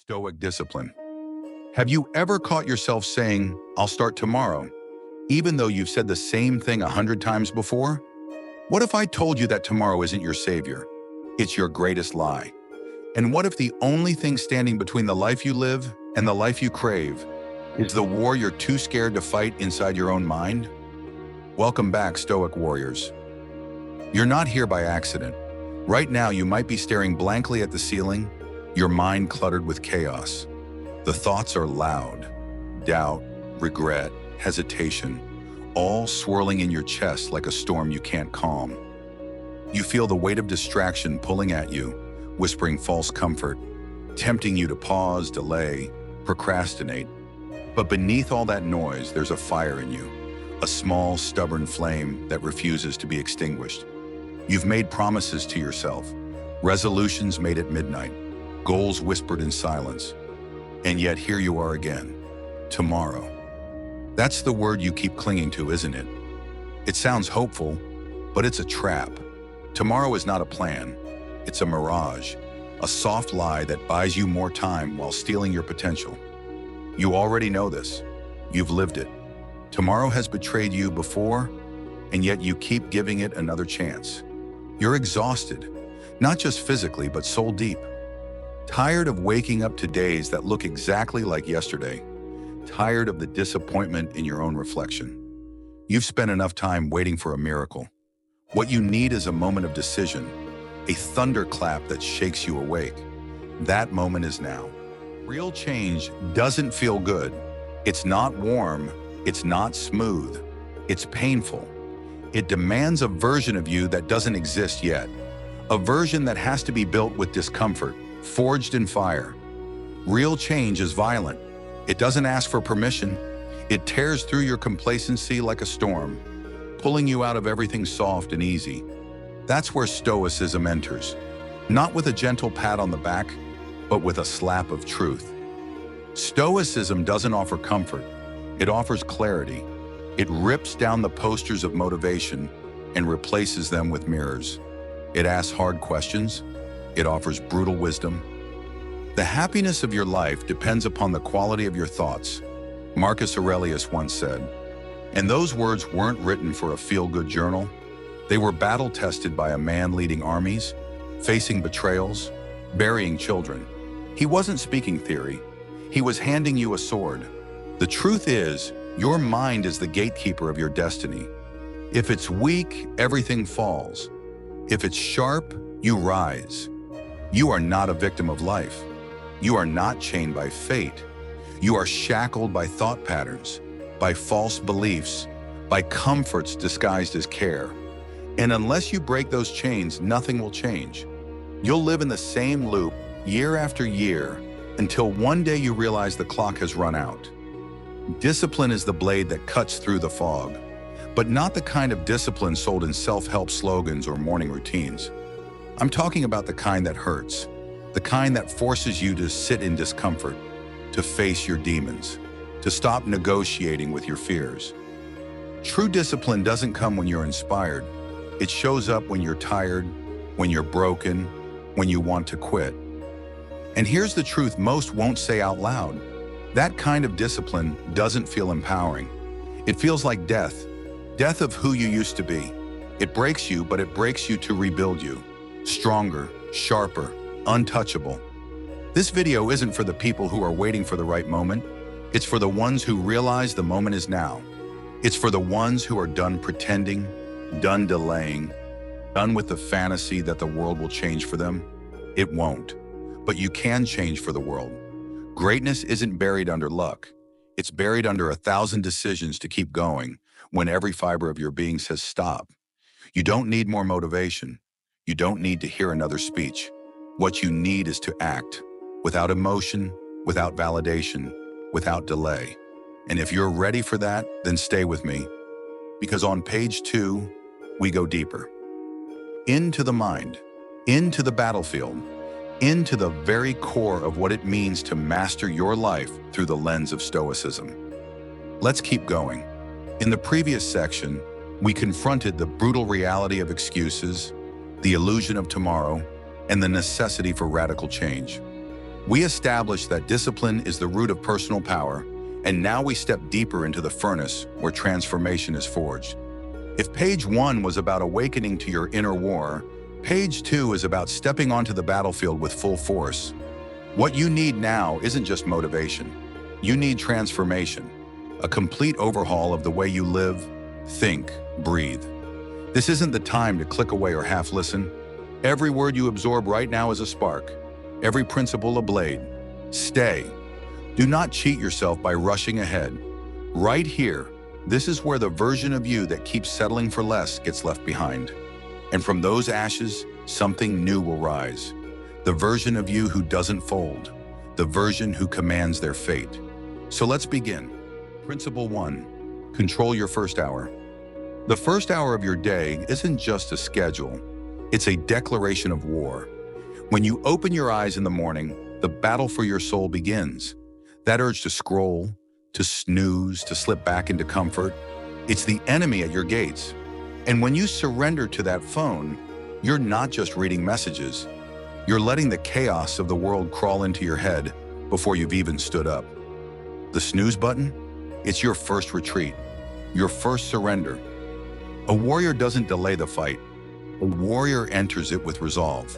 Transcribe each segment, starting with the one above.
Stoic discipline. Have you ever caught yourself saying, "I'll start tomorrow," even though you've said the same thing 100 times before? What if I told you that tomorrow isn't your savior? It's your greatest lie. And what if the only thing standing between the life you live and the life you crave is the war you're too scared to fight inside your own mind? Welcome back, Stoic warriors. You're not here by accident. Right now, you might be staring blankly at the ceiling, your mind cluttered with chaos. The thoughts are loud: doubt, regret, hesitation, all swirling in your chest like a storm you can't calm. You feel the weight of distraction pulling at you, whispering false comfort, tempting you to pause, delay, procrastinate. But beneath all that noise, there's a fire in you, a small, stubborn flame that refuses to be extinguished. You've made promises to yourself, resolutions made at midnight, goals whispered in silence. And yet here you are again, tomorrow. That's the word you keep clinging to, isn't it? It sounds hopeful, but it's a trap. Tomorrow is not a plan. It's a mirage, a soft lie that buys you more time while stealing your potential. You already know this. You've lived it. Tomorrow has betrayed you before, and yet you keep giving it another chance. You're exhausted, not just physically, but soul deep. Tired of waking up to days that look exactly like yesterday. Tired of the disappointment in your own reflection. You've spent enough time waiting for a miracle. What you need is a moment of decision, a thunderclap that shakes you awake. That moment is now. Real change doesn't feel good. It's not warm. It's not smooth. It's painful. It demands a version of you that doesn't exist yet. A version that has to be built with discomfort, forged in fire. Real change is violent. It doesn't ask for permission. It tears through your complacency like a storm, pulling you out of everything soft and easy. That's where Stoicism enters, not with a gentle pat on the back, but with a slap of truth. Stoicism doesn't offer comfort. It offers clarity. It rips down the posters of motivation and replaces them with mirrors. It asks hard questions. It offers brutal wisdom. The happiness of your life depends upon the quality of your thoughts, Marcus Aurelius once said. And those words weren't written for a feel-good journal. They were battle-tested by a man leading armies, facing betrayals, burying children. He wasn't speaking theory. He was handing you a sword. The truth is, your mind is the gatekeeper of your destiny. If it's weak, everything falls. If it's sharp, you rise. You are not a victim of life. You are not chained by fate. You are shackled by thought patterns, by false beliefs, by comforts disguised as care. And unless you break those chains, nothing will change. You'll live in the same loop year after year until one day you realize the clock has run out. Discipline is the blade that cuts through the fog, but not the kind of discipline sold in self-help slogans or morning routines. I'm talking about the kind that hurts, the kind that forces you to sit in discomfort, to face your demons, to stop negotiating with your fears. True discipline doesn't come when you're inspired. It shows up when you're tired, when you're broken, when you want to quit. And here's the truth most won't say out loud. That kind of discipline doesn't feel empowering. It feels like death of who you used to be. It breaks you, but it breaks you to rebuild you. Stronger, sharper, untouchable. This video isn't for the people who are waiting for the right moment. It's for the ones who realize the moment is now. It's for the ones who are done pretending, done delaying, done with the fantasy that the world will change for them. It won't, but you can change for the world. Greatness isn't buried under luck. It's buried under 1,000 decisions to keep going when every fiber of your being says stop. You don't need more motivation. You don't need to hear another speech. What you need is to act, without emotion, without validation, without delay. And if you're ready for that, then stay with me, because on page 2, we go deeper. Into the mind, into the battlefield, into the very core of what it means to master your life through the lens of Stoicism. Let's keep going. In the previous section, we confronted the brutal reality of excuses, the illusion of tomorrow, and the necessity for radical change. We established that discipline is the root of personal power, and now we step deeper into the furnace where transformation is forged. If page 1 was about awakening to your inner war, page 2 is about stepping onto the battlefield with full force. What you need now isn't just motivation. You need transformation, a complete overhaul of the way you live, think, breathe. This isn't the time to click away or half listen. Every word you absorb right now is a spark, every principle a blade. Stay. Do not cheat yourself by rushing ahead. Right here, this is where the version of you that keeps settling for less gets left behind. And from those ashes, something new will rise. The version of you who doesn't fold, the version who commands their fate. So let's begin. Principle 1, control your first hour. The first hour of your day isn't just a schedule, it's a declaration of war. When you open your eyes in the morning, the battle for your soul begins. That urge to scroll, to snooze, to slip back into comfort, it's the enemy at your gates. And when you surrender to that phone, you're not just reading messages, you're letting the chaos of the world crawl into your head before you've even stood up. The snooze button? It's your first retreat, your first surrender. A warrior doesn't delay the fight. A warrior enters it with resolve.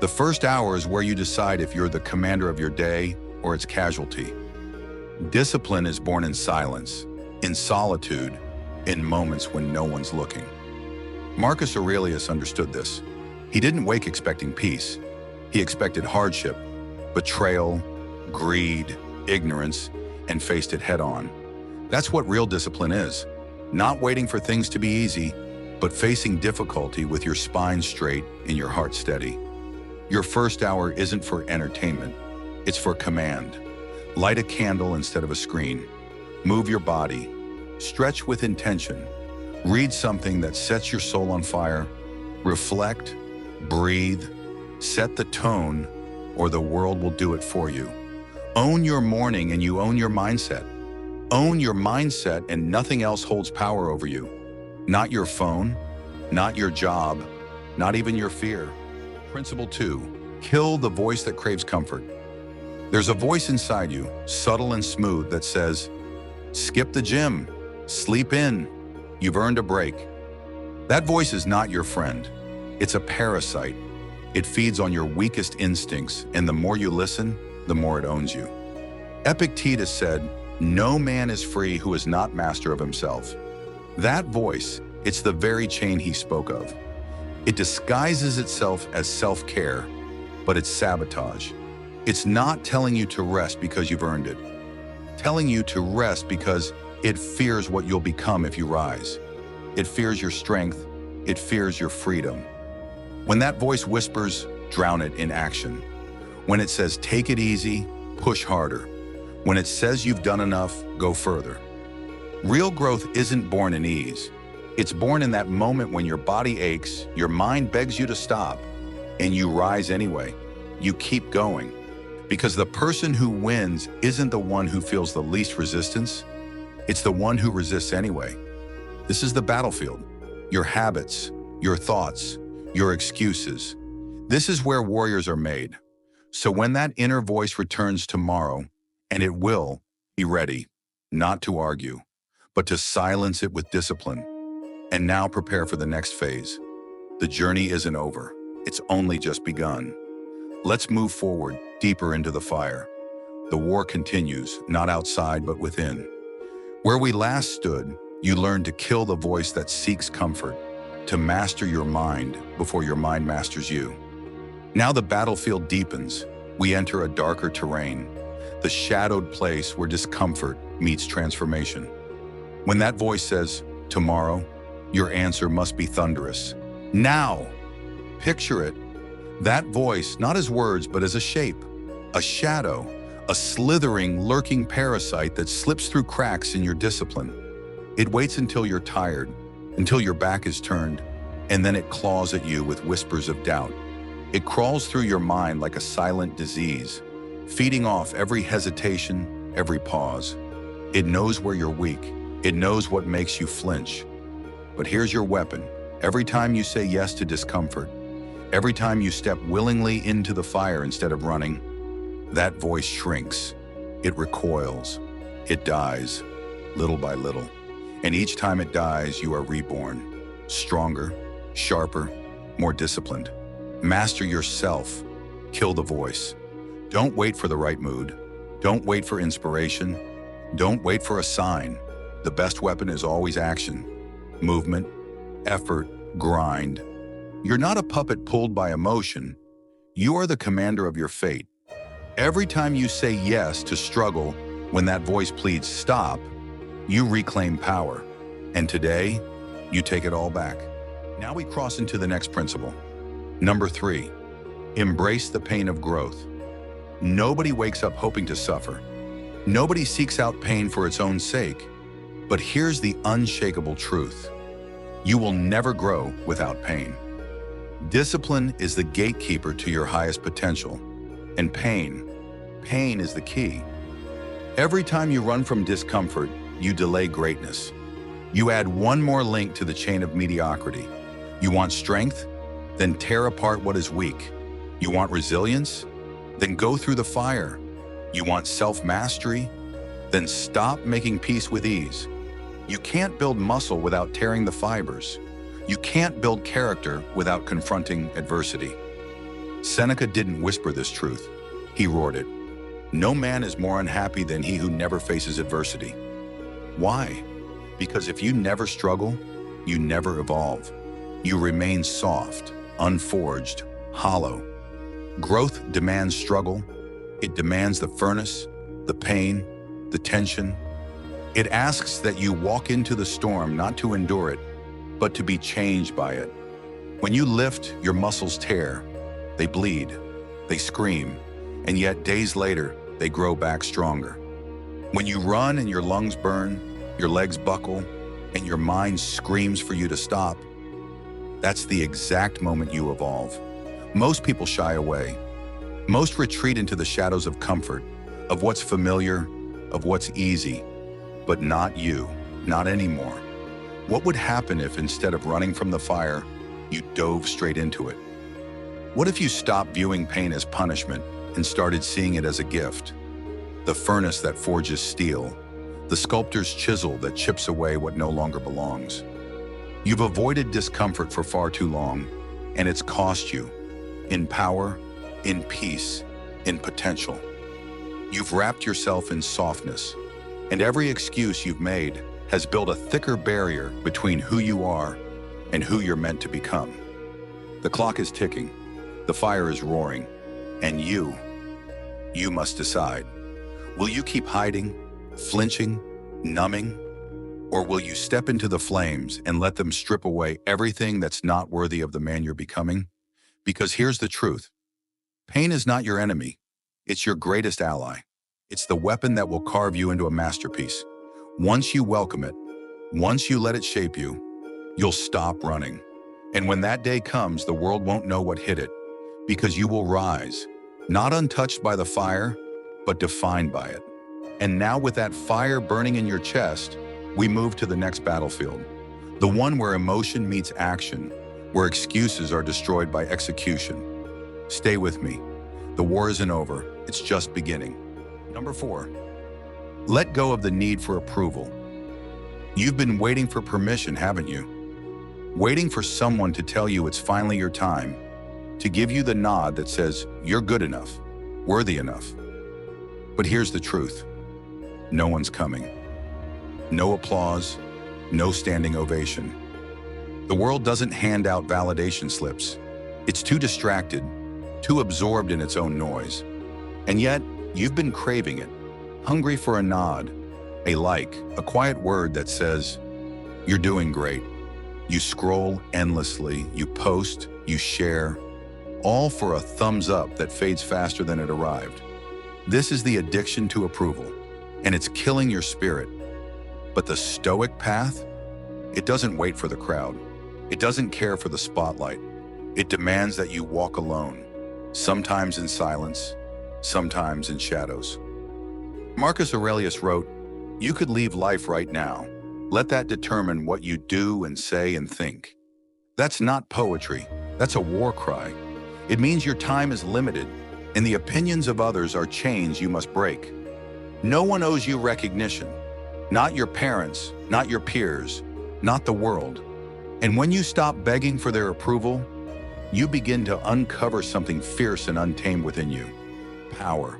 The first hour is where you decide if you're the commander of your day or its casualty. Discipline is born in silence, in solitude, in moments when no one's looking. Marcus Aurelius understood this. He didn't wake expecting peace. He expected hardship, betrayal, greed, ignorance, and faced it head on. That's what real discipline is. Not waiting for things to be easy, but facing difficulty with your spine straight and your heart steady. Your first hour isn't for entertainment. It's for command. Light a candle instead of a screen. Move your body. Stretch with intention. Read something that sets your soul on fire. Reflect, breathe, set the tone, or the world will do it for you. Own your morning and you own your mindset. Own your mindset and nothing else holds power over you. Not your phone, not your job, not even your fear. Principle 2, kill the voice that craves comfort. There's a voice inside you, subtle and smooth, that says, skip the gym, sleep in, you've earned a break. That voice is not your friend. It's a parasite. It feeds on your weakest instincts, and the more you listen, the more it owns you. Epictetus said, no man is free who is not master of himself. That voice, it's the very chain he spoke of. It disguises itself as self-care, but it's sabotage. It's not telling you to rest because you've earned it. Telling you to rest because it fears what you'll become if you rise. It fears your strength. It fears your freedom. When that voice whispers, drown it in action. When it says, take it easy, push harder. When it says you've done enough, go further. Real growth isn't born in ease. It's born in that moment when your body aches, your mind begs you to stop, and you rise anyway. You keep going. Because the person who wins isn't the one who feels the least resistance. It's the one who resists anyway. This is the battlefield. Your habits, your thoughts, your excuses. This is where warriors are made. So when that inner voice returns tomorrow, and it will, be ready, not to argue, but to silence it with discipline. And now prepare for the next phase. The journey isn't over. It's only just begun. Let's move forward, deeper into the fire. The war continues, not outside, but within. Where we last stood, you learned to kill the voice that seeks comfort, to master your mind before your mind masters you. Now the battlefield deepens. We enter a darker terrain, the shadowed place where discomfort meets transformation. When that voice says, tomorrow, your answer must be thunderous. Now! Picture it. That voice, not as words, but as a shape, a shadow, a slithering, lurking parasite that slips through cracks in your discipline. It waits until you're tired, until your back is turned, and then it claws at you with whispers of doubt. It crawls through your mind like a silent disease, feeding off every hesitation, every pause. It knows where you're weak. It knows what makes you flinch. But here's your weapon. Every time you say yes to discomfort, every time you step willingly into the fire instead of running, that voice shrinks. It recoils. It dies, little by little. And each time it dies, you are reborn. Stronger, sharper, more disciplined. Master yourself. Kill the voice. Don't wait for the right mood. Don't wait for inspiration. Don't wait for a sign. The best weapon is always action. Movement, effort, grind. You're not a puppet pulled by emotion. You are the commander of your fate. Every time you say yes to struggle when that voice pleads stop, you reclaim power. And today, you take it all back. Now we cross into the next principle. Number 3, embrace the pain of growth. Nobody wakes up hoping to suffer. Nobody seeks out pain for its own sake. But here's the unshakable truth. You will never grow without pain. Discipline is the gatekeeper to your highest potential. And pain is the key. Every time you run from discomfort, you delay greatness. You add one more link to the chain of mediocrity. You want strength? Then tear apart what is weak. You want resilience? Then go through the fire. You want self-mastery? Then stop making peace with ease. You can't build muscle without tearing the fibers. You can't build character without confronting adversity. Seneca didn't whisper this truth. He roared it. No man is more unhappy than he who never faces adversity. Why? Because if you never struggle, you never evolve. You remain soft, unforged, hollow. Growth demands struggle. It demands the furnace, the pain, the tension. It asks that you walk into the storm not to endure it, but to be changed by it. When you lift, your muscles tear. They bleed. They scream. And yet days later, they grow back stronger. When you run and your lungs burn, your legs buckle, and your mind screams for you to stop, that's the exact moment you evolve. Most people shy away. Most retreat into the shadows of comfort, of what's familiar, of what's easy. But not you, not anymore. What would happen if instead of running from the fire, you dove straight into it? What if you stopped viewing pain as punishment and started seeing it as a gift? The furnace that forges steel, the sculptor's chisel that chips away what no longer belongs. You've avoided discomfort for far too long, and it's cost you in power, in peace, in potential. You've wrapped yourself in softness, and every excuse you've made has built a thicker barrier between who you are and who you're meant to become. The clock is ticking, the fire is roaring, and you must decide. Will you keep hiding, flinching, numbing? Or will you step into the flames and let them strip away everything that's not worthy of the man you're becoming? Because here's the truth. Pain is not your enemy. It's your greatest ally. It's the weapon that will carve you into a masterpiece. Once you welcome it, once you let it shape you, you'll stop running. And when that day comes, the world won't know what hit it, because you will rise, not untouched by the fire, but defined by it. And now with that fire burning in your chest, we move to the next battlefield, the one where emotion meets action, where excuses are destroyed by execution. Stay with me. The war isn't over. It's just beginning. Number 4, let go of the need for approval. You've been waiting for permission, haven't you? Waiting for someone to tell you it's finally your time, to give you the nod that says you're good enough, worthy enough. But here's the truth. No one's coming. No applause, no standing ovation. The world doesn't hand out validation slips. It's too distracted, too absorbed in its own noise. And yet, you've been craving it, hungry for a nod, a like, a quiet word that says, you're doing great. You scroll endlessly, you post, you share, all for a thumbs up that fades faster than it arrived. This is the addiction to approval, and it's killing your spirit. But the Stoic path, it doesn't wait for the crowd. It doesn't care for the spotlight. It demands that you walk alone, sometimes in silence, sometimes in shadows. Marcus Aurelius wrote, "You could leave life right now. Let that determine what you do and say and think." That's not poetry. That's a war cry. It means your time is limited, and the opinions of others are chains you must break. No one owes you recognition. Not your parents, not your peers, not the world. And when you stop begging for their approval, you begin to uncover something fierce and untamed within you. Power,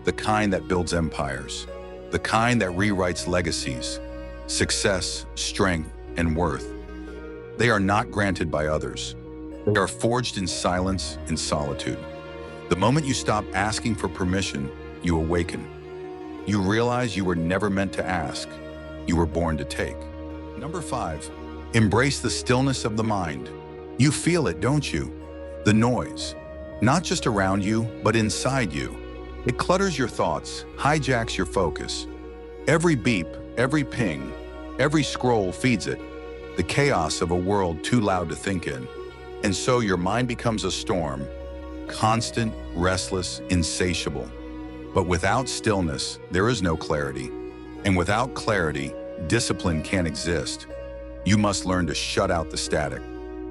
the kind that builds empires, the kind that rewrites legacies. Success, strength, and worth. They are not granted by others. They are forged in silence and solitude. The moment you stop asking for permission, you awaken. You realize you were never meant to ask. You were born to take. Number 5, embrace the stillness of the mind. You feel it, don't you? The noise, not just around you, but inside you. It clutters your thoughts, hijacks your focus. Every beep, every ping, every scroll feeds it, the chaos of a world too loud to think in. And so your mind becomes a storm, constant, restless, insatiable. But without stillness, there is no clarity. And without clarity, discipline can't exist. You must learn to shut out the static,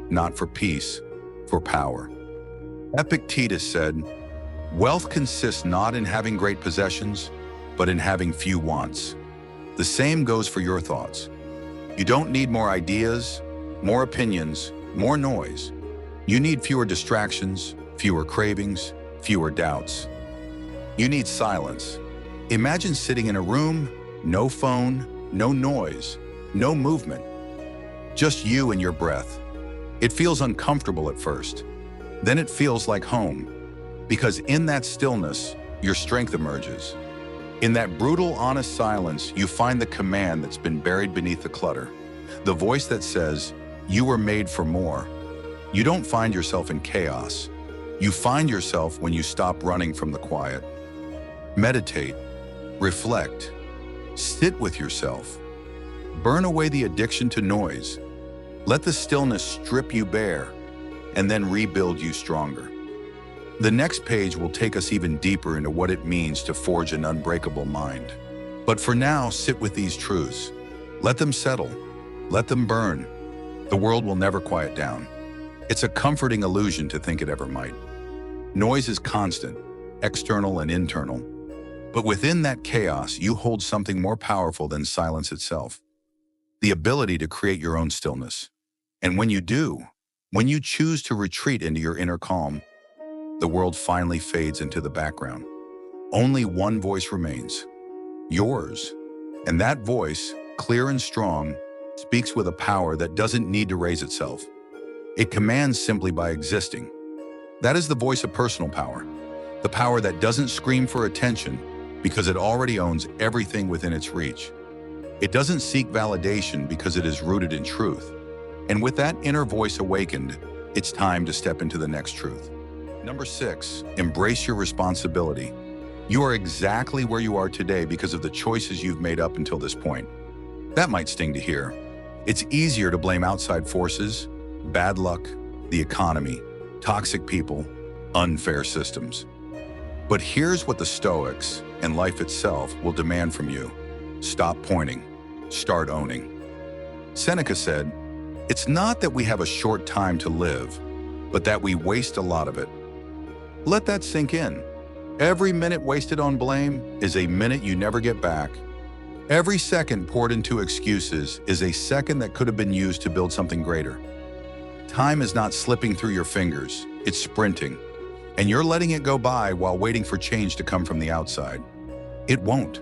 not for peace, for power. Epictetus said, "Wealth consists not in having great possessions, but in having few wants." The same goes for your thoughts. You don't need more ideas, more opinions, more noise. You need fewer distractions, fewer cravings, fewer doubts. You need silence. Imagine sitting in a room, no phone, no noise, no movement. Just you and your breath. It feels uncomfortable at first. Then it feels like home. Because in that stillness, your strength emerges. In that brutal, honest silence, you find the command that's been buried beneath the clutter. The voice that says, "You were made for more." You don't find yourself in chaos. You find yourself when you stop running from the quiet. Meditate, reflect, sit with yourself. Burn away the addiction to noise. Let the stillness strip you bare, and then rebuild you stronger. The next page will take us even deeper into what it means to forge an unbreakable mind. But for now, sit with these truths. Let them settle. Let them burn. The world will never quiet down. It's a comforting illusion to think it ever might. Noise is constant, external and internal. But within that chaos, you hold something more powerful than silence itself. The ability to create your own stillness. And when you do, when you choose to retreat into your inner calm, the world finally fades into the background. Only one voice remains, yours. And that voice, clear and strong, speaks with a power that doesn't need to raise itself. It commands simply by existing. That is the voice of personal power, the power that doesn't scream for attention because it already owns everything within its reach. It doesn't seek validation because it is rooted in truth. And with that inner voice awakened, it's time to step into the next truth. Number 6, embrace your responsibility. You are exactly where you are today because of the choices you've made up until this point. That might sting to hear. It's easier to blame outside forces, bad luck, the economy, toxic people, unfair systems. But here's what the Stoics and life itself will demand from you. Stop pointing, start owning. Seneca said, "It's not that we have a short time to live, but that we waste a lot of it." Let that sink in. Every minute wasted on blame is a minute you never get back. Every second poured into excuses is a second that could have been used to build something greater. Time is not slipping through your fingers, it's sprinting. And you're letting it go by while waiting for change to come from the outside. It won't.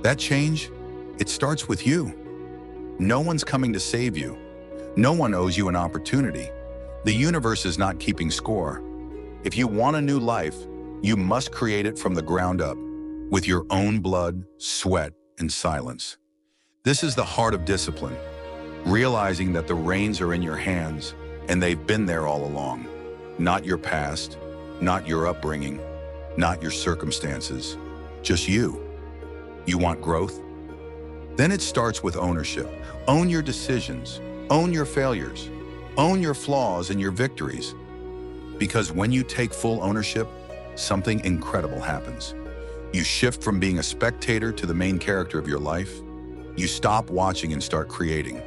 That change, it starts with you. No one's coming to save you. No one owes you an opportunity. The universe is not keeping score. If you want a new life, you must create it from the ground up, with your own blood, sweat, and silence. This is the heart of discipline, realizing that the reins are in your hands, and they've been there all along. Not your past, not your upbringing, not your circumstances, just you. You want growth? Then it starts with ownership. Own your decisions, own your failures, own your flaws and your victories. Because when you take full ownership, something incredible happens. You shift from being a spectator to the main character of your life. You stop watching and start creating.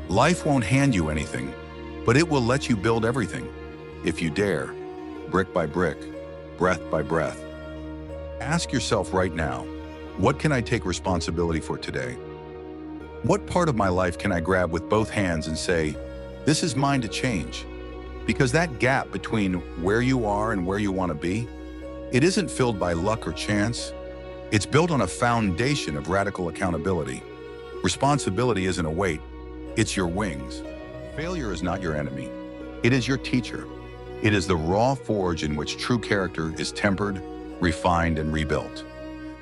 Life won't hand you anything, but it will let you build everything. If you dare, brick by brick, breath by breath. Ask yourself right now, what can I take responsibility for today? What part of my life can I grab with both hands and say, this is mine to change? Because that gap between where you are and where you want to be, it isn't filled by luck or chance. It's built on a foundation of radical accountability. Responsibility isn't a weight, it's your wings. Failure is not your enemy. It is your teacher. It is the raw forge in which true character is tempered, refined, and rebuilt.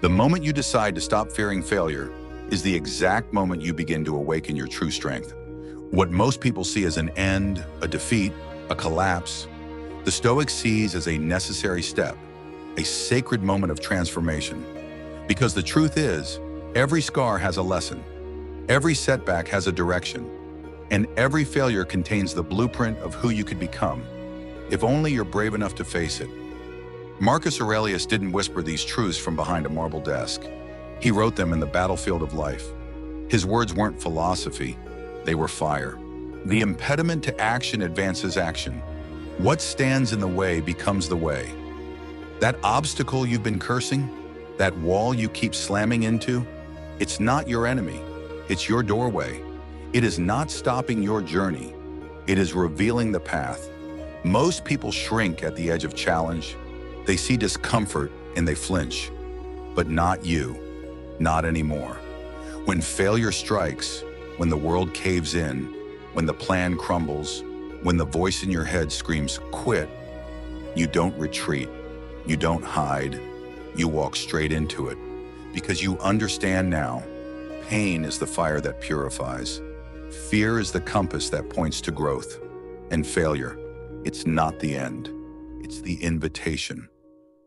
The moment you decide to stop fearing failure is the exact moment you begin to awaken your true strength. What most people see as an end, a defeat, a collapse, the Stoic sees as a necessary step, a sacred moment of transformation. Because the truth is, every scar has a lesson, every setback has a direction, and every failure contains the blueprint of who you could become, if only you're brave enough to face it. Marcus Aurelius didn't whisper these truths from behind a marble desk. He wrote them in the battlefield of life. His words weren't philosophy, they were fire. The impediment to action advances action. What stands in the way becomes the way. That obstacle you've been cursing, that wall you keep slamming into, it's not your enemy, it's your doorway. It is not stopping your journey, it is revealing the path. Most people shrink at the edge of challenge. They see discomfort and they flinch. But not you, not anymore. When failure strikes, when the world caves in, when the plan crumbles, when the voice in your head screams, quit, you don't retreat, you don't hide, you walk straight into it. Because you understand now, pain is the fire that purifies. Fear is the compass that points to growth. And failure, it's not the end, it's the invitation.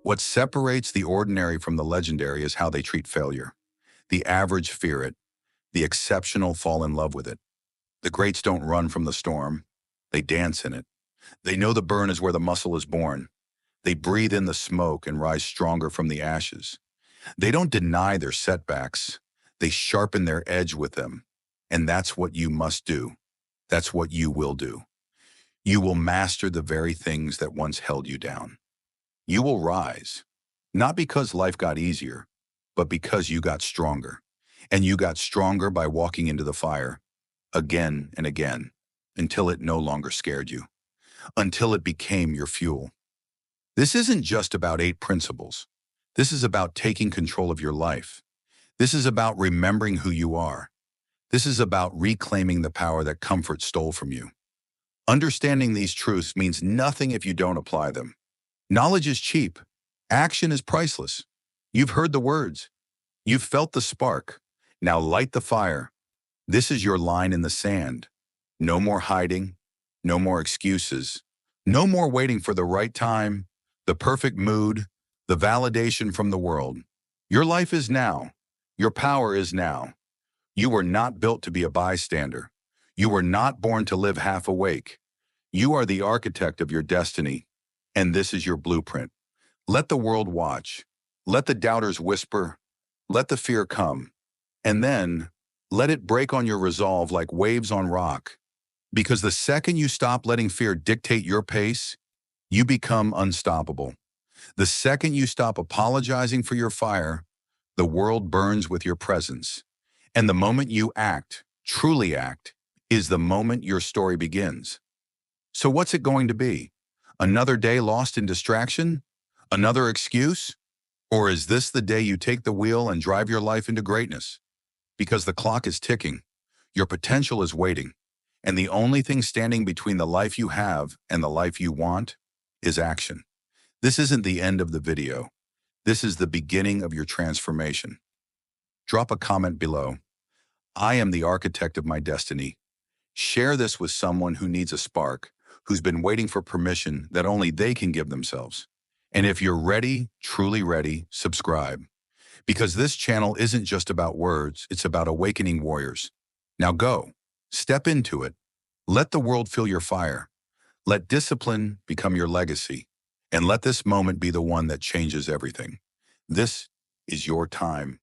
What separates the ordinary from the legendary is how they treat failure. The average fear it, the exceptional fall in love with it. The greats don't run from the storm, they dance in it. They know the burn is where the muscle is born. They breathe in the smoke and rise stronger from the ashes. They don't deny their setbacks, they sharpen their edge with them. And that's what you must do. That's what you will do. You will master the very things that once held you down. You will rise, not because life got easier, but because you got stronger. And you got stronger by walking into the fire, again and again, until it no longer scared you, until it became your fuel. This isn't just about 8 principles. This is about taking control of your life. This is about remembering who you are. This is about reclaiming the power that comfort stole from you. Understanding these truths means nothing if you don't apply them. Knowledge is cheap. Action is priceless. You've heard the words. You've felt the spark. Now light the fire. This is your line in the sand. No more hiding. No more excuses. No more waiting for the right time, the perfect mood, the validation from the world. Your life is now. Your power is now. You were not built to be a bystander. You were not born to live half awake. You are the architect of your destiny. And this is your blueprint. Let the world watch. Let the doubters whisper. Let the fear come. And then, let it break on your resolve like waves on rock. Because the second you stop letting fear dictate your pace, you become unstoppable. The second you stop apologizing for your fire, the world burns with your presence. And the moment you act, truly act, is the moment your story begins. So what's it going to be? Another day lost in distraction? Another excuse? Or is this the day you take the wheel and drive your life into greatness? Because the clock is ticking, your potential is waiting, and the only thing standing between the life you have and the life you want is action. This isn't the end of the video. This is the beginning of your transformation. Drop a comment below. I am the architect of my destiny. Share this with someone who needs a spark, who's been waiting for permission that only they can give themselves. And if you're ready, truly ready, subscribe. Because this channel isn't just about words, it's about awakening warriors. Now go, step into it. Let the world feel your fire. Let discipline become your legacy. And let this moment be the one that changes everything. This is your time.